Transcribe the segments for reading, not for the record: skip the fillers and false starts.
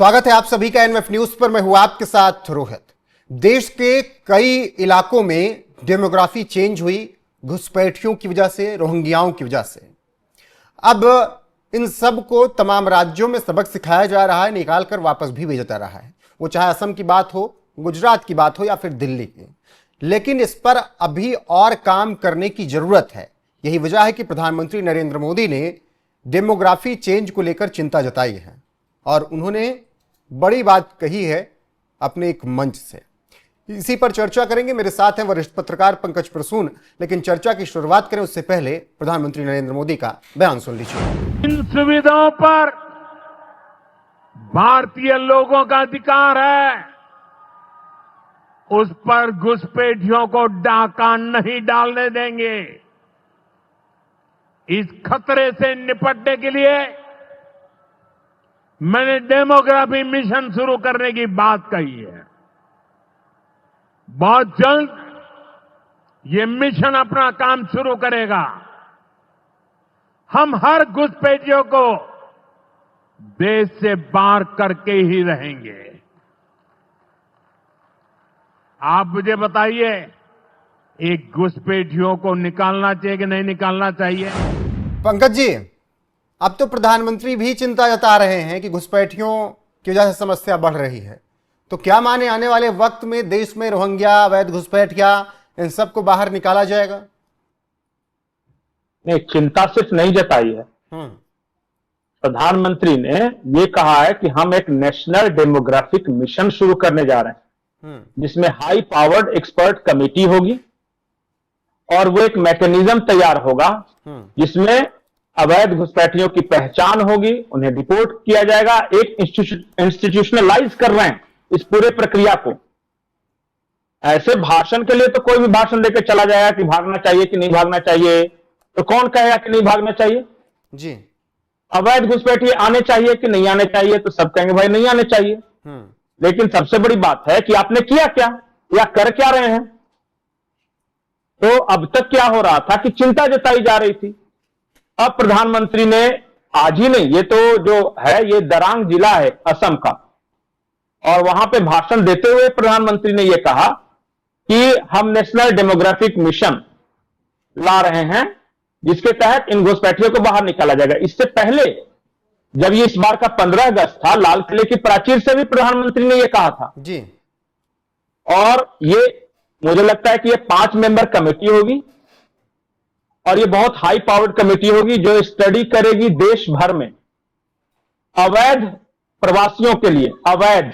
स्वागत है आप सभी का एनएफ न्यूज पर। मैं हूं आपके साथ रोहित। देश के कई इलाकों में डेमोग्राफी चेंज हुई घुसपैठियों की वजह से, रोहिंग्याओं की वजह से। अब इन सब को तमाम राज्यों में सबक सिखाया जा रहा है, निकाल कर वापस भी भेजा जा रहा है। वो चाहे असम की बात हो, गुजरात की बात हो या फिर दिल्ली की। लेकिन इस पर अभी और काम करने की जरूरत है। यही वजह है कि प्रधानमंत्री नरेंद्र मोदी ने डेमोग्राफी चेंज को लेकर चिंता जताई है और उन्होंने बड़ी बात कही है अपने एक मंच से। इसी पर चर्चा करेंगे। मेरे साथ हैं वरिष्ठ पत्रकार पंकज प्रसून। लेकिन चर्चा की शुरुआत करें उससे पहले प्रधानमंत्री नरेंद्र मोदी का बयान सुन लीजिए। इन सुविधाओं पर भारतीय लोगों का अधिकार है, उस पर घुसपैठियों को डाका नहीं डालने देंगे। इस खतरे से निपटने के लिए मैंने डेमोग्राफी मिशन शुरू करने की बात कही है। बहुत जल्द ये मिशन अपना काम शुरू करेगा। हम हर घुसपैठियों को देश से बाहर करके ही रहेंगे। आप मुझे बताइए, एक घुसपैठियों को निकालना चाहिए कि नहीं निकालना चाहिए? पंकज जी, अब तो प्रधानमंत्री भी चिंता जता रहे हैं कि घुसपैठियों की वजह से समस्या बढ़ रही है। तो क्या माने आने वाले वक्त में देश में रोहिंग्या, अवैध घुसपैठिया, इन सबको बाहर निकाला जाएगा? नहीं, चिंता सिर्फ नहीं जताई है। प्रधानमंत्री ने ये कहा है कि हम एक नेशनल डेमोग्राफिक मिशन शुरू करने जा रहे हैं, जिसमें हाई पावर्ड एक्सपर्ट कमेटी होगी और वो एक मैकेनिज्म तैयार होगा जिसमें अवैध घुसपैठियों की पहचान होगी, उन्हें रिपोर्ट किया जाएगा। एक इंस्टीट्यूशनलाइज कर रहे हैं इस पूरे प्रक्रिया को। ऐसे भाषण के लिए तो कोई भी भाषण देकर चला जाएगा कि भागना चाहिए कि नहीं भागना चाहिए, तो कौन कहेगा कि नहीं भागना चाहिए जी। अवैध घुसपैठिए आने चाहिए कि नहीं आने चाहिए, तो सब कहेंगे भाई नहीं आने चाहिए। लेकिन सबसे बड़ी बात है कि आपने किया क्या या कर क्या रहे हैं। तो अब तक क्या हो रहा था कि चिंता जताई जा रही थी। अब प्रधानमंत्री ने आज ही नहीं, ये तो जो है ये दरांग जिला है असम का, और वहां पे भाषण देते हुए प्रधानमंत्री ने यह कहा कि हम नेशनल डेमोग्राफिक मिशन ला रहे हैं जिसके तहत इन घुसपैठियों को बाहर निकाला जाएगा। इससे पहले जब ये इस बार का 15 अगस्त था, लाल किले की प्राचीर से भी प्रधानमंत्री ने यह कहा था जी। और ये मुझे लगता है कि ये 5 मेंबर कमेटी होगी और ये बहुत हाई पावर्ड कमेटी होगी जो स्टडी करेगी देश भर में अवैध प्रवासियों के लिए। अवैध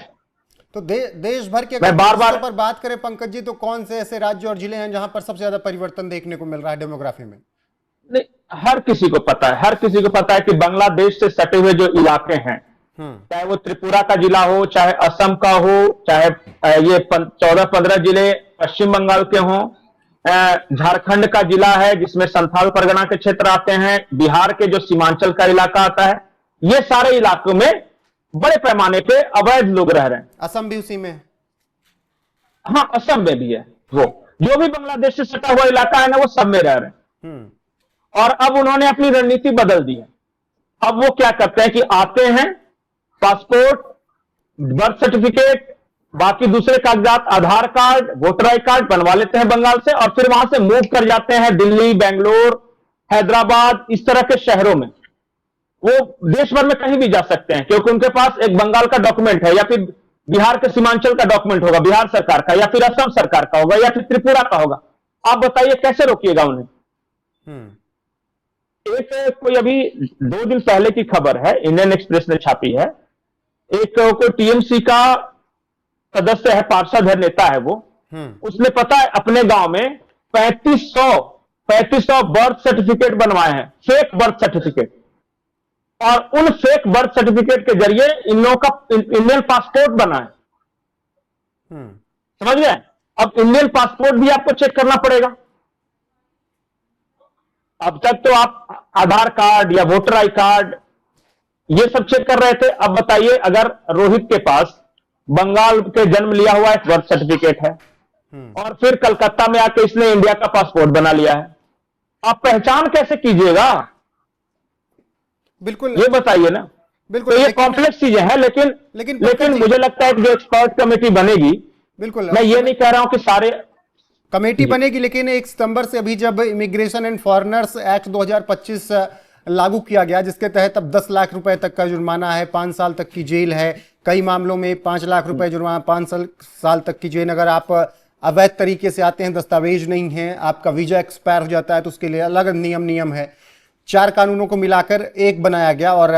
तो देश भर के मैं बार-बार पर बात करें पंकज जी, तो कौन से ऐसे राज्य और जिले हैं जहां पर सबसे ज्यादा परिवर्तन देखने को मिल रहा है डेमोग्राफी में? नहीं, हर किसी को पता है, हर किसी को पता है कि बांग्लादेश से सटे हुए जो इलाके हैं, चाहे वो त्रिपुरा का जिला हो, चाहे असम का हो, चाहे ये 14-15 जिले पश्चिम बंगाल के हों, झारखंड का जिला है जिसमें संथाल परगना के क्षेत्र आते हैं, बिहार के जो सीमांचल का इलाका आता है, ये सारे इलाकों में बड़े पैमाने पे अवैध लोग रह रहे हैं। असम भी उसी में? हाँ, असम में भी है। वो जो भी बांग्लादेश से सटा हुआ इलाका है ना, वो सब में रह रहे हैं। और अब उन्होंने अपनी रणनीति बदल दी है। अब वो क्या करते हैं कि आते हैं, पासपोर्ट, बर्थ सर्टिफिकेट, बाकी दूसरे कागजात, आधार कार्ड, वोटर आई कार्ड बनवा लेते हैं बंगाल से और फिर वहां से मूव कर जाते हैं दिल्ली, बेंगलोर, हैदराबाद, इस तरह के शहरों में। वो देश भर में कहीं भी जा सकते हैं क्योंकि उनके पास एक बंगाल का डॉक्यूमेंट है या फिर बिहार के सीमांचल का डॉक्यूमेंट होगा, बिहार सरकार का, या फिर असम सरकार का होगा, या फिर त्रिपुरा का होगा। आप बताइए कैसे रोकिएगा उन्हें? एक कोई अभी 2 दिन पहले की खबर है, इंडियन एक्सप्रेस ने छापी है। एक कोई टीएमसी का सदस्य है, पार्षद है, नेता है वो, उसने पता है अपने गांव में 3500 बर्थ सर्टिफिकेट बनवाए हैं, फेक बर्थ सर्टिफिकेट। और उन फेक बर्थ सर्टिफिकेट के जरिए इन लोगों का इंडियन पासपोर्ट बना है। समझ गए? अब इंडियन पासपोर्ट भी आपको चेक करना पड़ेगा। अब तक तो आप आधार कार्ड या वोटर आई कार्ड ये सब चेक कर रहे थे। अब बताइए, अगर रोहित के पास बंगाल के जन्म लिया हुआ एक बर्थ सर्टिफिकेट है और फिर कलकत्ता में आके इसने इंडिया का पासपोर्ट बना लिया है, आप पहचान कैसे कीजिएगा? बिल्कुल, ये बताइए ना। बिल्कुल, तो ये लेकिन- कॉम्प्लेक्स चीजें हैं, लेकिन लेकिन लेकिन पंकज जी- मुझे लगता है कि जो एक्सपर्ट कमेटी बनेगी, बिल्कुल मैं ये नहीं कह रहा हूं कि सारे कमेटी बनेगी, लेकिन 1 सितंबर से अभी जब इमिग्रेशन एंड फॉरेनर्स एक्ट 2025 लागू किया गया, जिसके तहत अब 10 लाख रुपए तक का जुर्माना है, 5 साल तक की जेल है, कई मामलों में 5 लाख रुपए जुर्माना, 5 साल तक की जेल अगर आप अवैध तरीके से आते हैं, दस्तावेज नहीं है, आपका वीजा एक्सपायर हो जाता है तो उसके लिए अलग नियम है। 4 कानूनों को मिलाकर एक बनाया गया और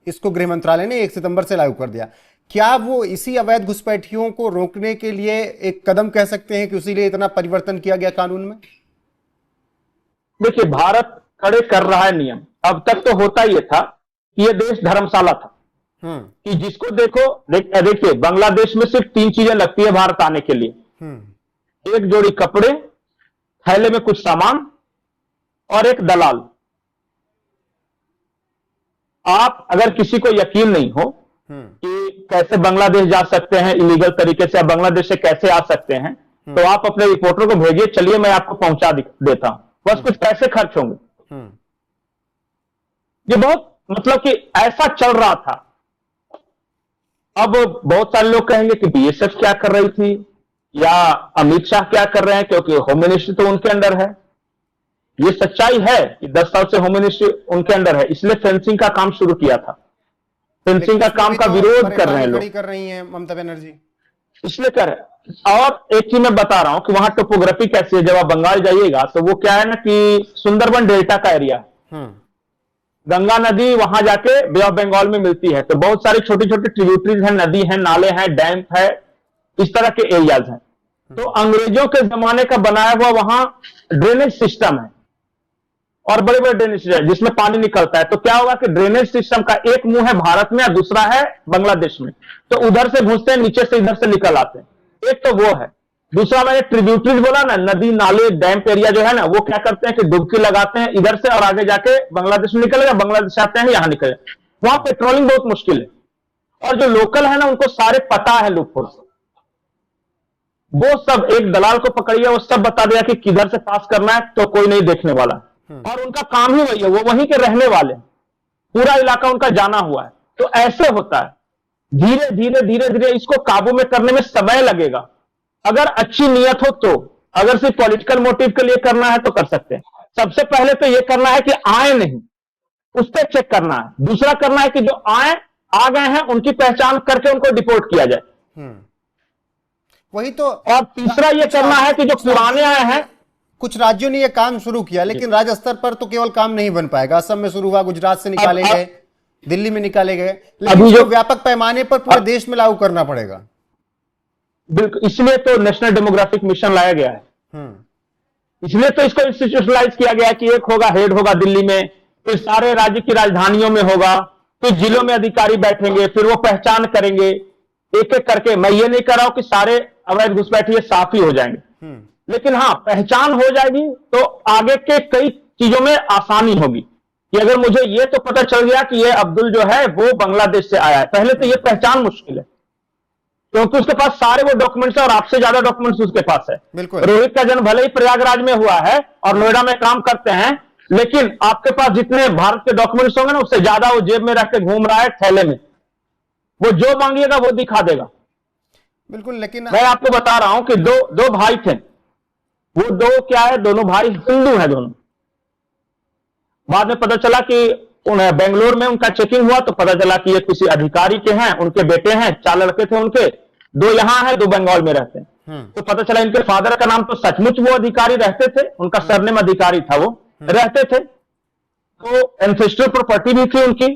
इसको गृह मंत्रालय ने 1 सितंबर से लागू कर दिया। क्या वो इसी अवैध घुसपैठियों को रोकने के लिए एक कदम कह सकते हैं कि उसी लिए इतना परिवर्तन किया गया कानून में? देखिए, भारत खड़े कर रहा है नियम। अब तक तो होता ही था कि ये देश धर्मशाला था, कि जिसको देखो देखिए, बांग्लादेश में सिर्फ 3 चीजें लगती है भारत आने के लिए। एक जोड़ी कपड़े, थैले में कुछ सामान और एक दलाल। आप अगर किसी को यकीन नहीं हो कि कैसे बांग्लादेश जा सकते हैं इलीगल तरीके से, बांग्लादेश से कैसे आ सकते हैं, तो आप अपने रिपोर्टर को भेजिए, चलिए मैं आपको पहुंचा देता हूं, बस कुछ पैसे खर्च होंगे। ये बहुत मतलब कि ऐसा चल रहा था। अब बहुत सारे लोग कहेंगे कि बीएसएफ क्या कर रही थी या अमित शाह क्या कर रहे हैं, क्योंकि होम मिनिस्ट्री तो उनके अंडर है। ये सच्चाई है कि 10 साल से होम मिनिस्ट्री उनके अंडर है, इसलिए फेंसिंग का काम शुरू किया था। फेंसिंग का काम का विरोध कर रहे हैं लोग, कर रही हैं ममता बनर्जी, इसलिए कर रहे। और एक चीज मैं बता रहा हूं कि वहां टोपोग्राफी कैसी है। जब आप बंगाल जाइएगा तो वो क्या है ना कि सुंदरबन डेल्टा का एरिया है, गंगा नदी वहां जाके बे ऑफ बंगाल में मिलती है, तो बहुत सारी छोटी छोटी ट्रिब्यूटरीज हैं, नदी है, नाले हैं, डैम है, इस तरह के एरियाज हैं। तो अंग्रेजों के जमाने का बनाया हुआ वहां ड्रेनेज सिस्टम है और बड़े बड़े ड्रेनेज सिस्टम जिसमें पानी निकलता है। तो क्या होगा कि ड्रेनेज सिस्टम का एक मुंह है भारत में और दूसरा है बांग्लादेश में, तो उधर से घुसते हैं, नीचे से इधर से निकल आते हैं। एक तो वो है। दूसरा मैंने ट्रिब्यूटरीज बोला ना, नदी नाले डैम एरिया जो है ना, वो क्या करते हैं कि डुबकी लगाते हैं इधर से और आगे जाके बांग्लादेश में निकलेगा, बांग्लादेश आते हैं यहां निकले। वहां पेट्रोलिंग बहुत मुश्किल है और जो लोकल है ना उनको सारे पता है लूपहोल, वो सब एक दलाल को पकड़िए, वो सब बता दिया कि किधर से पास करना है, तो कोई नहीं देखने वाला। और उनका काम ही वही है, वो वहीं के रहने वाले, पूरा इलाका उनका जाना हुआ है। तो ऐसे होता है, धीरे धीरे धीरे धीरे इसको काबू में करने में समय लगेगा, अगर अच्छी नियत हो तो। अगर सिर्फ पॉलिटिकल मोटिव के लिए करना है तो कर सकते हैं। सबसे पहले तो यह करना है कि आए नहीं, उस पर चेक करना है। दूसरा करना है कि जो आ गए हैं उनकी पहचान करके उनको डिपोर्ट किया जाए। वही तो। और तीसरा यह करना है कि जो पुराने आए हैं, कुछ राज्यों ने यह काम शुरू किया, लेकिन राज्य स्तर पर तो केवल काम नहीं बन पाएगा। असम में शुरू हुआ, गुजरात से निकाले गए, दिल्ली में निकाले गए, लेकिन जो व्यापक पैमाने पर पूरे देश में लागू करना पड़ेगा। बिल्कुल, इसलिए तो नेशनल डेमोग्राफिक मिशन लाया गया है। इसलिए तो इसको इंस्टीट्यूशनलाइज किया गया कि एक होगा, हेड होगा दिल्ली में, फिर सारे राज्य की राजधानियों में होगा, फिर जिलों में अधिकारी बैठेंगे, फिर वो पहचान करेंगे एक एक करके। मैं ये नहीं कर रहा हूं कि सारे अवैध घुसपैठिए साफ ही हो जाएंगे, लेकिन हाँ पहचान हो जाएगी तो आगे के कई चीजों में आसानी होगी। कि अगर मुझे ये तो पता चल गया कि ये अब्दुल जो है वो बांग्लादेश से आया है, पहले तो ये पहचान मुश्किल है क्योंकि उसके पास सारे वो डॉक्यूमेंट्स है और आपसे ज्यादा डॉक्यूमेंट्स उसके पास है। रोहित का जन्म भले ही प्रयागराज में हुआ है और नोएडा में काम करते हैं, लेकिन आपके पास जितने भारत के डॉक्यूमेंट्स होंगे ना उससे ज्यादा वो जेब में रख के घूम रहा है, थैले में। वो जो मांगिएगा वो दिखा देगा। बिल्कुल, लेकिन मैं आपको बता रहा हूं कि दो भाई थे, वो दो क्या है, दोनों भाई हिंदू हैं दोनों। बाद में पता चला कि उन्हें बेंगलोर में उनका चेकिंग हुआ तो पता चला कि ये किसी अधिकारी के हैं, उनके बेटे हैं, 4 लड़के थे उनके, 2 यहां हैं, 2 बंगाल में रहते हैं। तो पता चला इनके फादर का नाम तो सचमुच वो अधिकारी रहते थे, उनका सरनेम अधिकारी था, वो रहते थे, तो एंसेस्ट्रल प्रॉपर्टी भी थी उनकी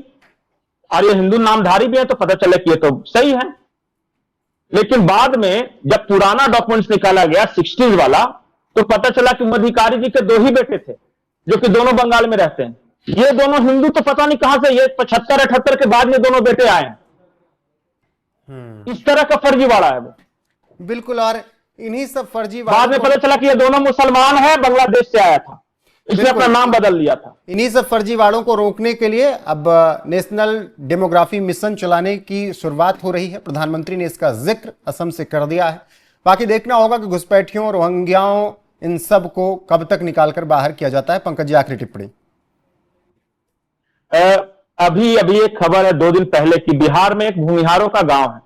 और ये हिंदू नामधारी भी है, तो पता चला कि ये तो सही है। लेकिन बाद में जब पुराना डॉक्यूमेंट्स निकाला गया 60s वाला, तो पता चला कि वो अधिकारी जी के 2 ही बेटे थे जो कि दोनों बंगाल में रहते हैं। ये दोनों हिंदू तो पता नहीं कहां से, ये 75-78 के बाद में दोनों बेटे आए हैं। इस तरह का फर्जीवाड़ा है वो। बिल्कुल, और इन्हीं सब फर्जी बाद में पता चला कि ये दोनों मुसलमान है, बांग्लादेश से आया था, इसने अपना नाम बदल लिया था। इन्हीं सब फर्जीवाड़ों को रोकने के लिए अब नेशनल डेमोग्राफी मिशन चलाने की शुरुआत हो रही है। प्रधानमंत्री ने इसका जिक्र असम से कर दिया है। बाकी देखना होगा कि घुसपैठियों, रोहिंग्याओं, इन सब को कब तक निकालकर बाहर किया जाता है। पंकज जी, आखिरी टिप्पणी। अभी अभी एक खबर है 2 दिन पहले की, बिहार में एक भूमिहारों का गांव है,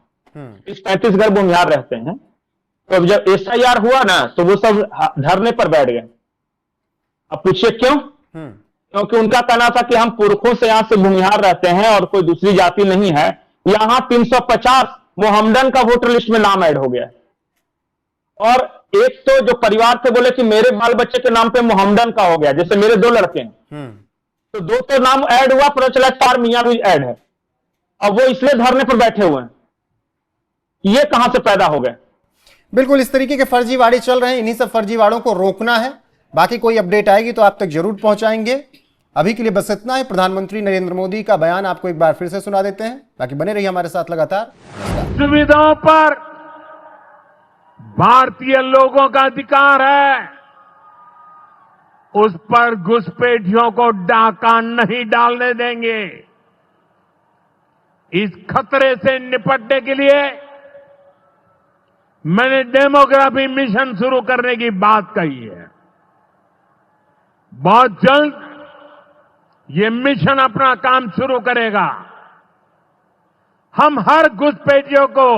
35 घर भूमिहार रहते हैं। तो अब जब SIR हुआ ना तो वो सब धरने पर बैठ गए। अब पूछिए क्यों? क्योंकि उनका कहना था कि हम पुरखों से यहां से भूमिहार रहते हैं और कोई दूसरी जाति नहीं है। यहां 350 मोहम्मदन का वोटर लिस्ट में नाम ऐड हो गया। और एक तो जो परिवार थे बोले कि मेरे बाल बच्चे के नाम पे मोहम्मदन का हो गया, जैसे मेरे 2 लड़के हैं तो 2 तो नाम ऐड हुआ, पता चला 4 मियां भी ऐड है। अब वो इसलिए धरने पर बैठे हुए हैं। ये कहां से पैदा हो गए? बिल्कुल इस तरीके के फर्जीवाड़े चल रहे हैं, इन्हीं सब फर्जीवाड़ों को रोकना है। बाकी कोई अपडेट आएगी तो आप तक जरूर पहुंचाएंगे। अभी के लिए बस इतना है। प्रधानमंत्री नरेंद्र मोदी का बयान आपको एक बार फिर से सुना देते हैं। बाकी बने रहिए हमारे साथ लगातार। सुविधाओं पर भारतीय लोगों का अधिकार है, उस पर घुसपैठियों को डाका नहीं डालने देंगे। इस खतरे से निपटने के लिए मैंने डेमोग्राफी मिशन शुरू करने की बात कही है। बहुत जल्द ये मिशन अपना काम शुरू करेगा। हम हर घुसपैठियों को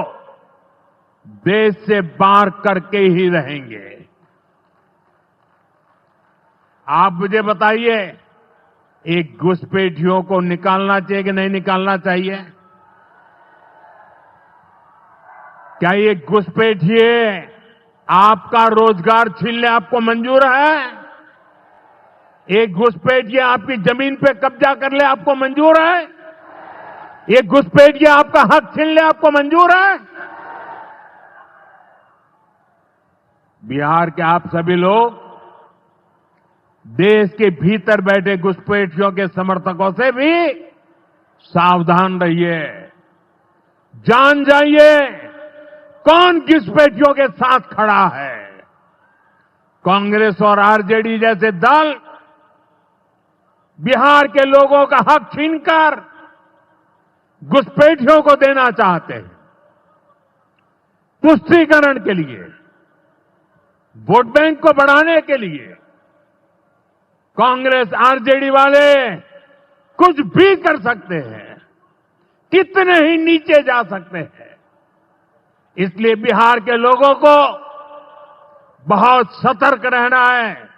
देश से बाहर करके ही रहेंगे। आप मुझे बताइए, एक घुसपैठियों को निकालना चाहिए कि नहीं निकालना चाहिए? क्या ये घुसपैठिए आपका रोजगार छीनने आपको मंजूर है? एक घुसपैठिए आपकी जमीन पे कब्जा कर ले आपको मंजूर है? एक घुसपैठिए आपका हक छीन ले आपको मंजूर है? बिहार के आप सभी लोग देश के भीतर बैठे घुसपैठियों के समर्थकों से भी सावधान रहिए। जान जाइए कौन घुसपैठियों के साथ खड़ा है। कांग्रेस और आरजेडी जैसे दल बिहार के लोगों का हक छीनकर घुसपैठियों को देना चाहते हैं। तुष्टीकरण के लिए, वोट बैंक को बढ़ाने के लिए कांग्रेस आरजेडी वाले कुछ भी कर सकते हैं, कितने ही नीचे जा सकते हैं। इसलिए बिहार के लोगों को बहुत सतर्क रहना है।